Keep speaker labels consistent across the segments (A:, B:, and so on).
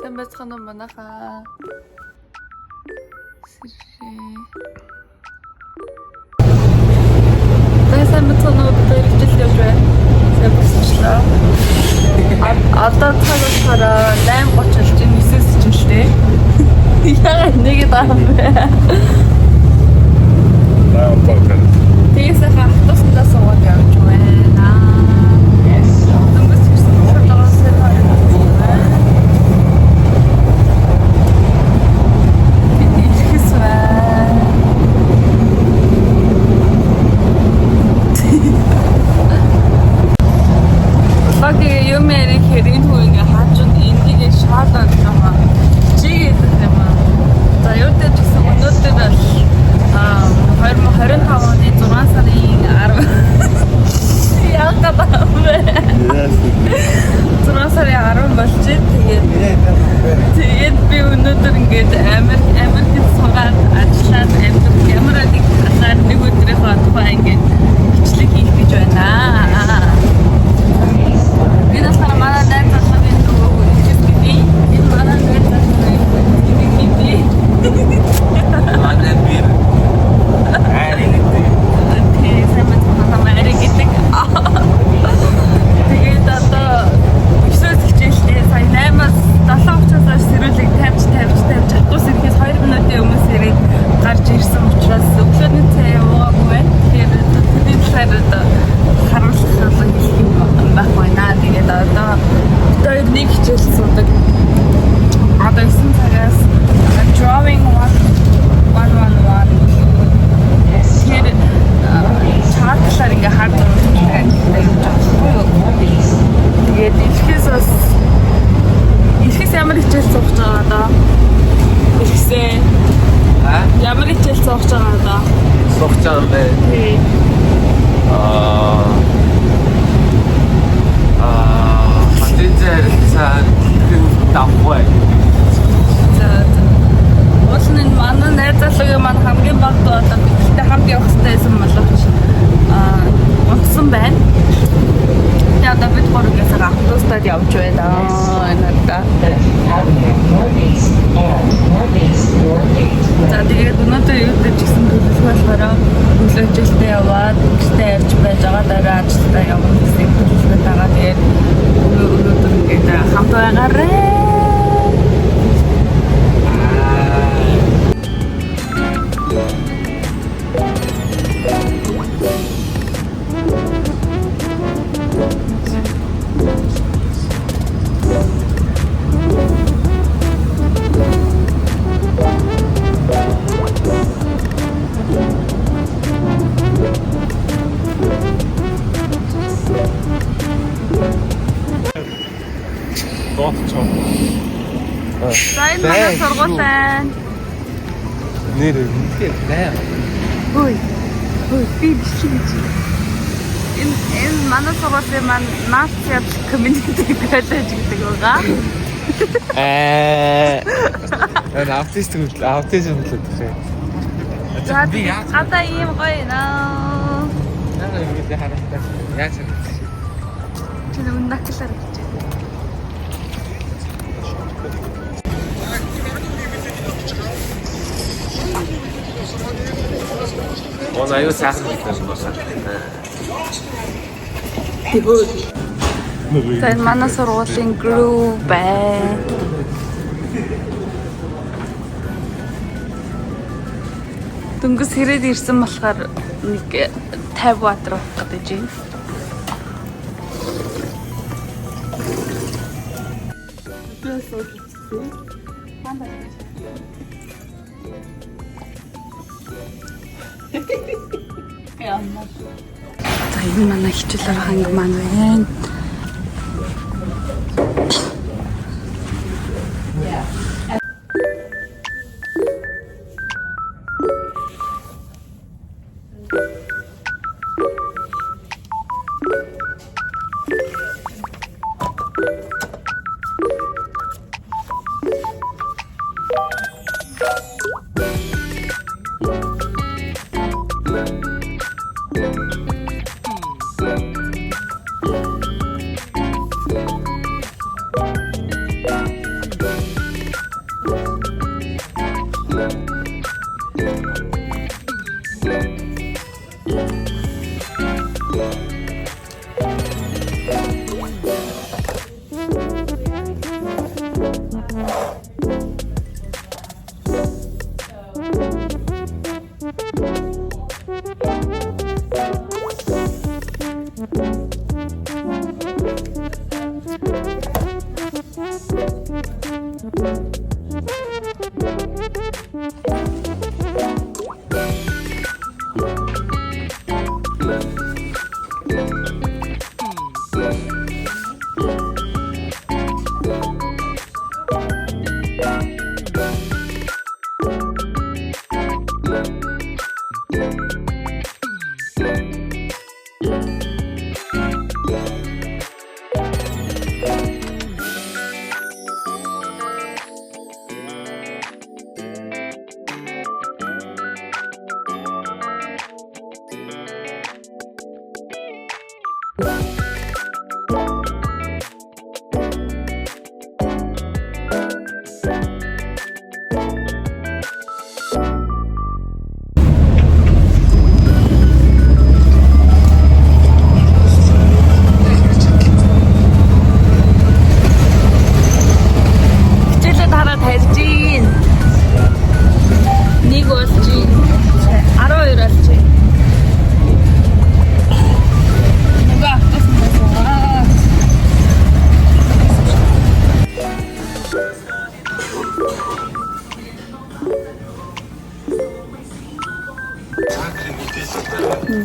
A: Сайн байцгаана уу манайхаа. Сайн байцгаана уу бид ирж явж байна. Сайн болчихлоо. Одоо цаг болохоор 8:30 болж байна. 9-с ч л дээ. Яа нэг даа юм бэ? Тиймээс автобусдаа суугаад явж байна. Тэгээд би өнөөдөр ингээд Америкт суугаад ажиллаад Америкт хасаад нэг өдрийнхөө тухай ингээд бичлэг хийх гэж байна. Би насаараа манай найз залуугийн нөгөө хийчихсэн. Энэ манай найз залуугийн хийчихсэн. Манай бир тэгээд одоо өсөөс хичээлээ сая 8-аас 7:30-аас сэрүүлэг тавьж хатуус ирэхээс 2 минутын өмнөөс ирээд гарч ирсэн учраас өглөөний цай уугаагүй байна. Тэгээд тэдний талаар харуулах хэлэх юм байхгүй наа. Тэгээд одоо нэг хичээл суудаг. Одоо 9 цагаас drawing 111 тэгээд чартлаар ингээ хардаг юм. Тэгээд ихэс ямар хичээл сууж байгаа даа. Ихсээ. Ямар хичээл сууж байгаа даа. Сууж байгаа юм бэ? Тий. Хатинзэр цаа давгүй. Уул нь манай найз залуугийн маань хамгийн багт одоо бидтэй хамт явах хэрэгтэй байсан боловч унтсан байна. Тэгээд одоо бид гурваас автобусад явж байна. Надад. За тэгээд өнөөдөр юу гэж гисэн төлөв болохоор өглөөжилтөө яваад гэртээ ярьж байж байгаа дараа ажилдаа явах гэсэн төлөвлөгөө байгаа. Тэгээд өнөөдөр ингээд хамт байгаарай. Сайн манай сургууль байна.
B: Нэр үнэхээр байна.
A: Хөөе. Би бичиж. Энэ манай сургуулийн маань National Community College гэдэг байгаа.
B: Аутизм төлөв тээ.
A: За би одоо ийм гоё наа.
B: Яагаад харахтай. Яаж вэ?
A: Чи нэг наклаар гэж.
B: Он аюу сайхан хэлсэн байна.
A: Тэр манай сургуулийн group байна. Дөнгөс хэрээд ирсэн болохоор нэг 50 бат руу гадаж байна. За энэ манай хичээлээр ханг маань байна.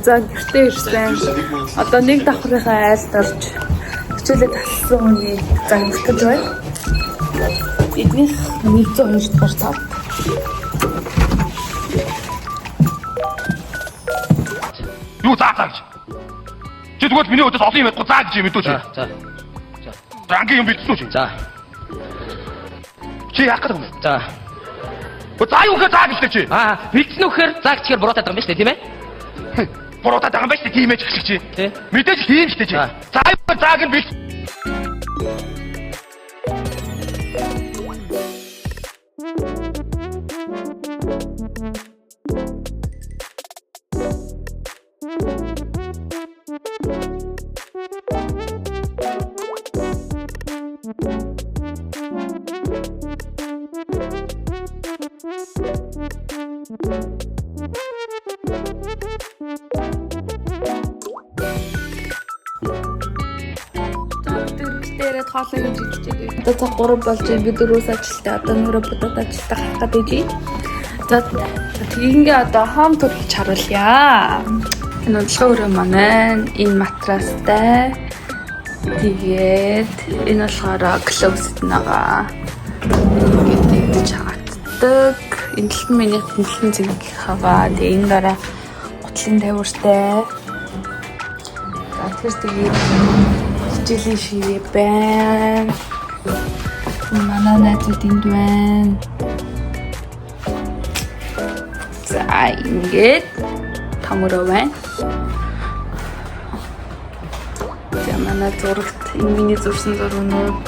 A: За гэртээ ирсэн. Одоо нэг давхрынхаа айлд орж хичээлээ тассан хүний загнуулж байна. Эднийх 102 дахь тав.
C: Юу зааж. Чи тэгвэл миний өдөөс олон юм ядгүй заа гэж юм мэдүү чи.
B: За.
C: За ангийн юм бэлдсэн үү чи?
B: За.
C: Чи яах гэдэг юм бэ?
B: За.
C: За юу гэж заа гэлтэй чи?
B: Бэлдсэн үхээр заагч гэхээр буруутаад байгаа юм байна шүү дээ, тийм ээ?
C: Буруудаад байгаа юм байна шүү дээ, тийм ээ ч гэх чи.
B: Тий.
C: Мэдээж тийм шүү дээ чи. За юу зааг нь бэлд.
A: Дээрээ хоолой гэж хэлчихээ. Одоо цаг 3 болж би 4-өөс ажилтаа одоо нөрөө бодоод ажилтаа гарах гэдэг. За тиймгээ одоо хом тур хийж харуулъя. Энэ удалгаа өрөө маань энэ матрастай. Тэгээд энэ болохоор closet байгаа. Ингээд тэгж хагацдаг. Энэ талд миний тэмдэглэн зэрэг хаваа. Тэгээд энэ дараа гутлын тавиуртай. За тэгээд хичээлийн ширээ байна. Манай найзууд энд байна. За ингээд тамөрөө байна. За манай зурагт энэ миний зурсан зургууд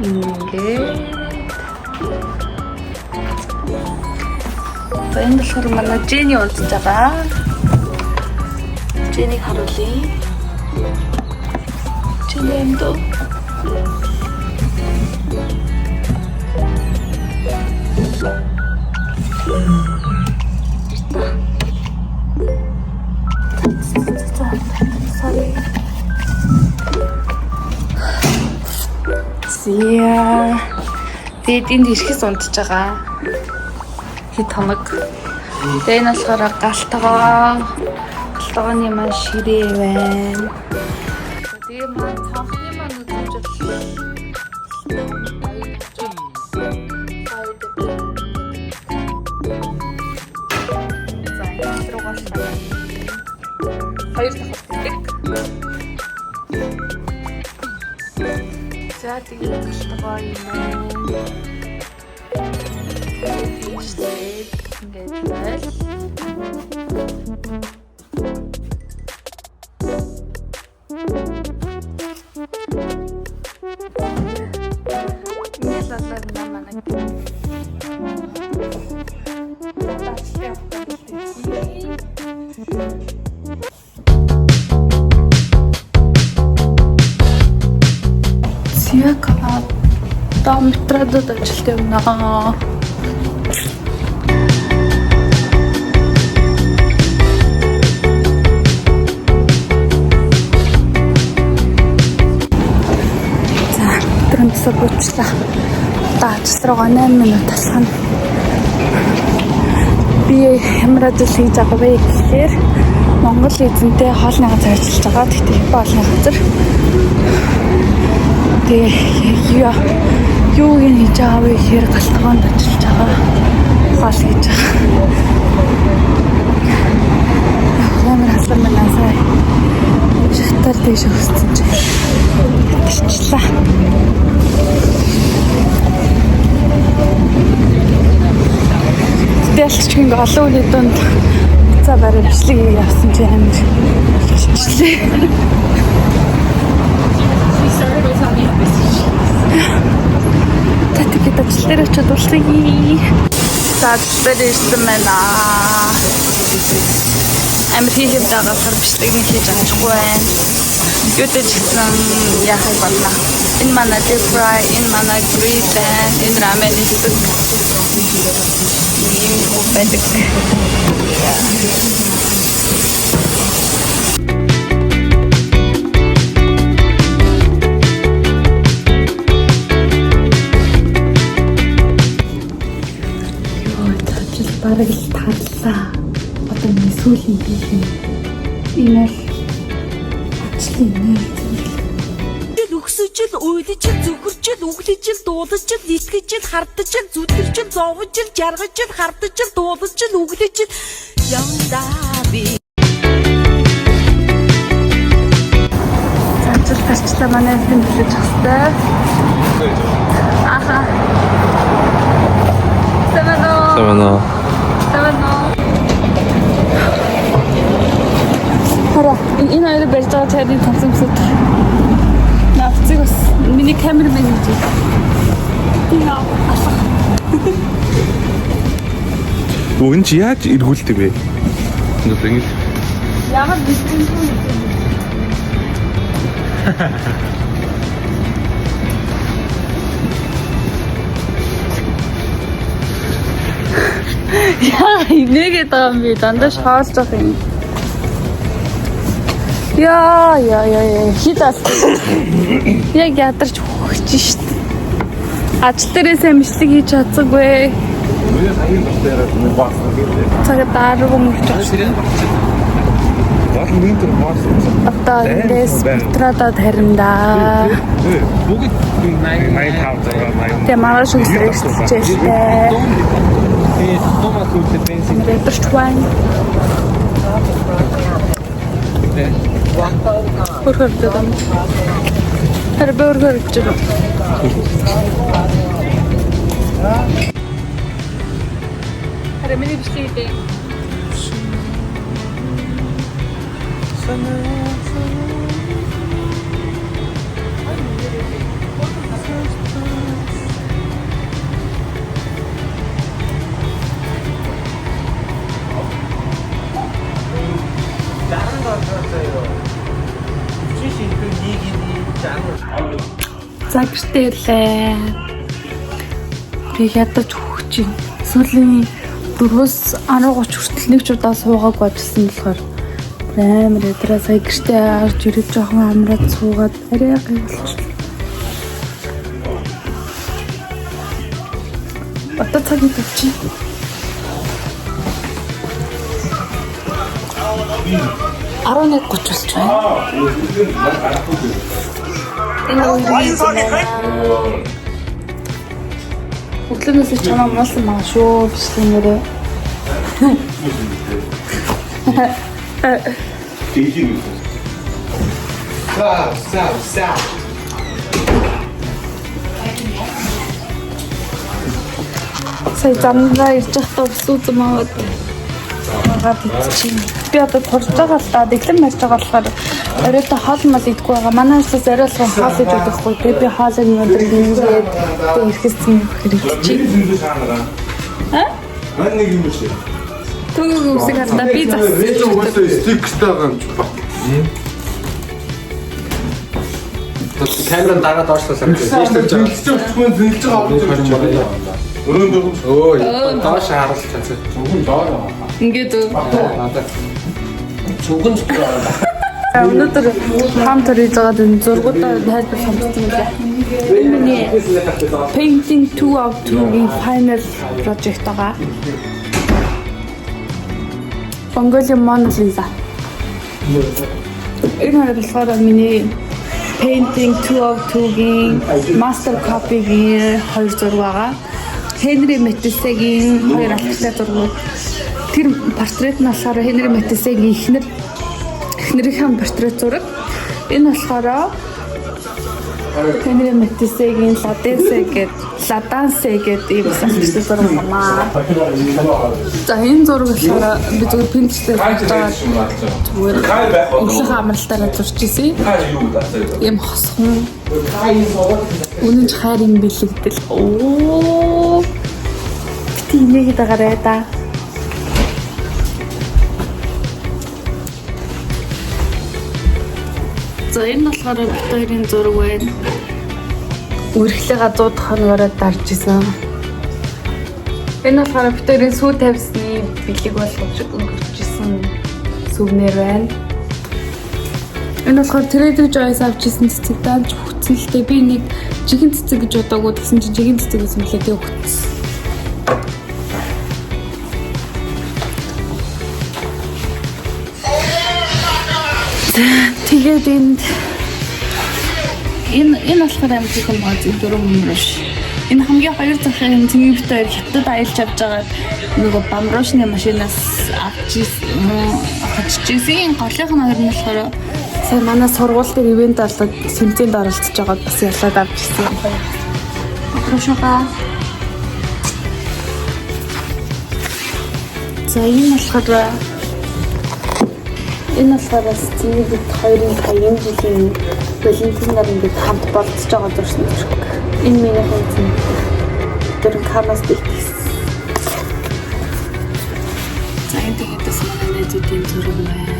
A: ингээд. За энэ болохоор манай Jenny унтж байгаа. Jenny харуулъя. Jenny Sorry. Зя. Тэгээд энд ирэхээс унтж байгаа. Хит хоног. Тэгээд энэ болохоор галтгооны маань ширээ байна. Тэгээд маань цонхны маань үзүүлж хоёр дахь гэдэг. За тэгээд галтгоо юм байна. Ингээд байна. Сяка там метродод ажилтдаг наа. За буцлаа. Ажил руугаа 8 минут талхна. Би ямар ажил хийж байгаа вэ гэхээр Монгол эзэнтэй хоолны газар ажиллаж байгаа. Тэгтээ их хоолны газар. Тэгээ юу хийж байгаа вэ гэхээр галтгоонд ажиллаж байгаа. Хоол хийж байгаа. Ямар хаалган манасаа шатар дэш өгсөн чи. Тэгчлээ. Дэлч ингээ олон үеийн донд за барай бичлэг явсан чи амар хиччлээ. Тэтгэж ажиллараа ч дурлая. За бэрсэн байна. Амар хийхэд байгаа бичлэг нь хийж амжихгүй байна. Юутэй ч гэсэн яахыг болно. Энэ манай deep fry, энэ манай grill байна. Энэ рамен хийдэг. Ийм байдаг. Бараг л тарлаа. Одоо энэ сүүлийн хийх. Энэ бол ажлын нэр.
D: Өгсөжл, уйлжл, зүгэржл, үглэжл, дуулажл, итгэжл, хардажл, зүтгэржл, зовжл, жаргажл, хардажл, дуулажл, үглэжл явандаа би.
A: Цаашдаа тарчтай манай хэн билж хэвчтэй. Аха. Самано. Хара, энэ хоёр барьж байгаа чайны томсомсод. Навцыг бас миний камермен гэж. Яа, асах.
E: Үгэн чи яаж эргүүлдэг вэ? Нүгэн.
A: Яагаад бэлтгэн юм бэ? Яа, инээгээд байгаа юм би дандаа шоолж байгаа юм. Яа, хидас. Яг ядарч хөгч шít. Аж дээрээсээ мэдлэг хийж чадсаггүй. Цагт арга мөрч байна. Одоо эндээс Петрада таримдаа. Тэ маргааш үсрэжтэй. Редэрч байна. Хөрхөрдөм. Хэрбөргөр гэж байна. Харин бичлэг дээ. Загтэлээ. Би ядаж хөгч юм. Сүүлийн 4-өөс 10:30 хүртэл нэг ч удаа суугаагүй байсан болохоор амар ядраа сая гэртээ орж ирээд жоохон амраад суугаад арай гайвуулчихлаа. Одоо цагийн төвчи. 11:30 болж байна. Өглөөнөөс чамаа муусан маа шүү бичлэгээрээ. Сая замдаа ирж байхдаа усуусан аваад магаад идчихин. Би одоо турж байгаа л да дэглэм марж байгаа болохоор оройтой хоол мал идэггүй байгаа. Манайсаас оройлгын хоол идэх байхгүй. Тэгээ би хоолыг өнөөдөр нэмгээд ирэхсэн хэрэгжиж.
E: Мань нэг юм биш.
A: Төгөөг үсэг хардаа би зассан.
E: Стиктэй байгаа юм чи баг.
F: Камерын дараа доошлоо санагдаж байна.
E: Зинлж байгаа орж байгаа. Өрөөндөө
F: Доош харуулж цацаа. Зөвхөн доо.
A: Ингээд
F: Надад зөвхөн
A: өнөөдөр хамт төрөж байгаа энэ зургуудаа тайлбар хамтсан юм байна. Миний Painting 2 of 2-ийн final project байгаа. Mongolian Mona Lisa. Энэ хоёр болохоор миний Painting 2 of 2-ийн master copy-гийн хоёр зураг байгаа. Henry Matisse-гийн хоёр алхахтай зургууд. Тэр портрет нь болохоор Henry Matisse-гийн эхнэрийн портрет зураг. Энэ болохоор Henry Matisse-гийн Ладансе гэдэг ийм алхахтай зураг байна. За энэ зураг болохоор би зөвхөн Pinterest-ээр байгаа зүгээр өглөөх амралтаараа зурж ирсэн. Ийм хосхон үнэн ч хайр юм бэлэгдэл. Оо. Тинэг дагараа да. За энэ болохоор хоёрын зураг байна. Үргэлээ газууд хоногороо дарж исэн. Энэ болохоор хоёрын сүү тавьсны бэлэг болгож өнгөрч исэн сүвнэр байна. Энэ болохоор Trader Joe's авчихсан цэцэг дааж хүцэлтэй. Би нэг жихэн цэцэг гэж бодоагүй гэсэн чинь жихэн цэцэг гэсэн мөлий тэг хүчсэн. тэгээд энэ болохоор амар их юм байгаа зүйл дөрөв мөрөш. Энэ хамгийн хоёр захын цэгийн битээр хятад аялж авч байгаа нөгөө бамруушны машинаас авчижсэн голынх нь хоёр нь болохоор сая манай сургууль дээр ивент болоод сэмцээнд оролцож байгаад бас ялаад авчихсан юм байна. Бамруушгаа. За энэ болохоор бас цэгийн бит хоёрын хаян жилийн Валентинаар ингээд хамт болцож байгаа дурсан шиг. Энэ миний хэмжээ. Тэр камас дийс. За энэ тэгээд манай найзуудын зураг байна.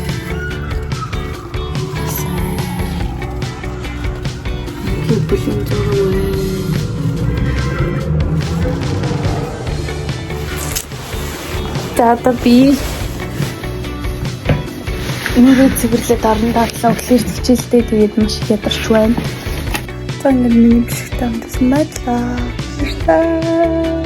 A: Бүлийн зураг байна. За би Ингээд цэвэрлээд орон дадлаа өглөөр хичээлдээ тэгээд маш их ядарч байна. За ингээд миний бишгтэй хамтсан байлаа.